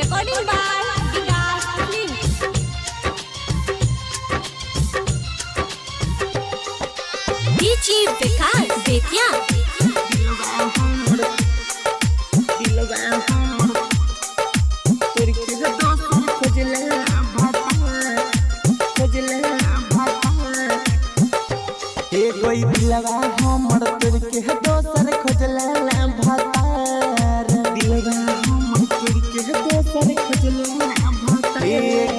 Recording by Vikas Films. DJ Vikas Betya. कोई दिलवा हमर तोर के दोसर खोजला भातार दिलवा हमर तोर के दोसर खोजला भातार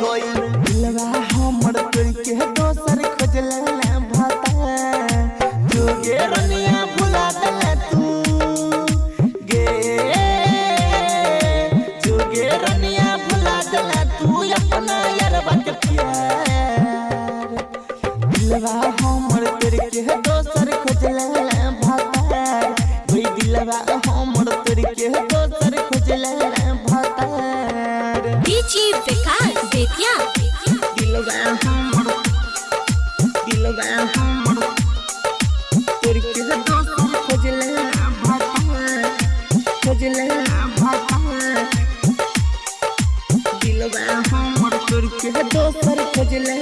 कोई दिलवा हमर तोर के दोसर खोजला भातार जोगे रनिया भुला दला तू गे जोगे रनिया भुला दला तू अपना यारवा के प्यार दिलवा हमर तोर के दोसर खोजला भातार कोई दिलवा हमर तोर के दोसर खोजला भातार DJ Vikas Betya. दिलवा हमर तोर के दोसर खोजला भातार दिलवा हमर तोर के दोसर खोजला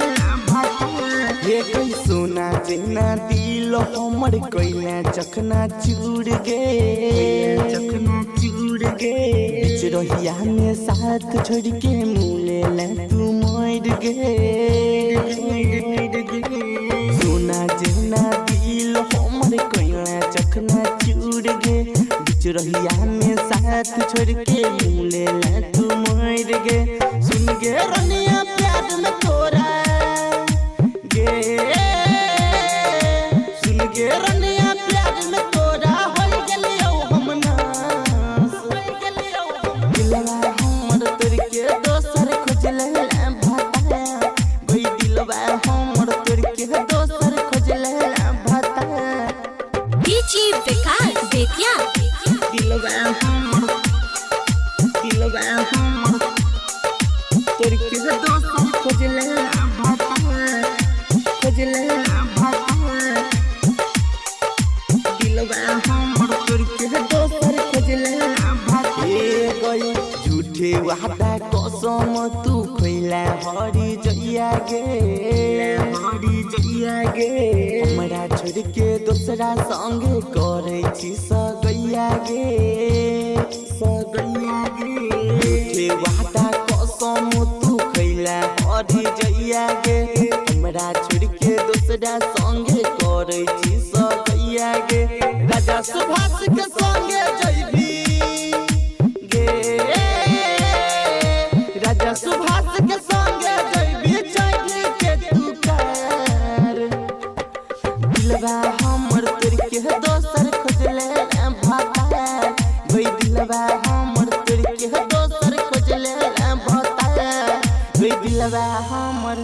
भातार ये कोई सोना जेना दिल हमर कोइला चखना चूड़ गे बीच रहिया में साथ छोड़ के मुले ले तू मर गे सोना जेना दिल हमर कोइला चखना चूड़ गे बीच रहिया में साथ छोड़ के मुले ले तू मर गे सुन गे रनिया प्यार में तोरा सुन गे रनिया प्यार में तोरा होई गेलियो हम नास दिलवा हमर तोर के दोसर खोजला भातार भई दिलवा हमर तोर के दोसर खोजला भातार DJ Vikas Betya. दिलवा हमर तोर के दोसर खोजला भातार दिलवा हमर तोर के दोसर खोजला भातार गई झूठे वादा कसम तू खइला हरी जइया गे हमरा छोड़ के दोसरा संगे करे छी सगैया गे झूठे वादा कसम तू खइला हरी जइया गे हमरा छोड़ के दोसरा संगे करे छी सगैया गे राजा सुभाष के संगे जइबी गे राजा सुभाष के संगे जइबी चाइली के तू कर दिलवा हमर तोर के दोसर खोजले भातार भई दिलवा हमर तोर के दोसर खोजले भातार भई दिलवा हमर